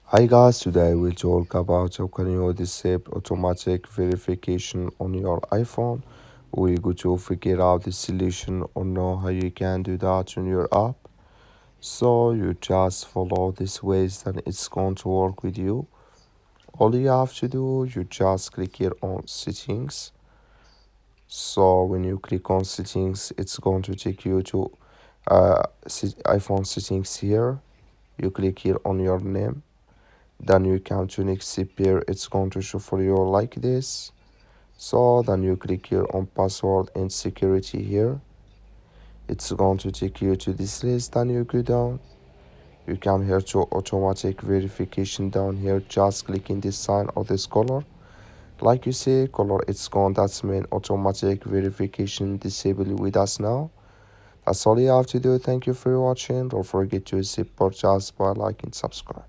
Hi guys, today we'll talk about how can you disable automatic verification on your iPhone. We're going to figure out the solution or know how you can do that on your app. So you just follow these ways and it's going to work with you. All you have to do, you just click here on settings. So when you click on settings, it's going to take you to iPhone settings here. You click here on your name, then you come to next here, it's going to show for you like this. So then you click here on password and security here, it's going to take you to this list. Then you go down, you come here to automatic verification. Down here just click in this sign or this color, like you see color, it's gone. That's mean automatic verification disabled with us now. That's all you have to do. Thank you for watching. Don't forget to support us by liking, subscribe.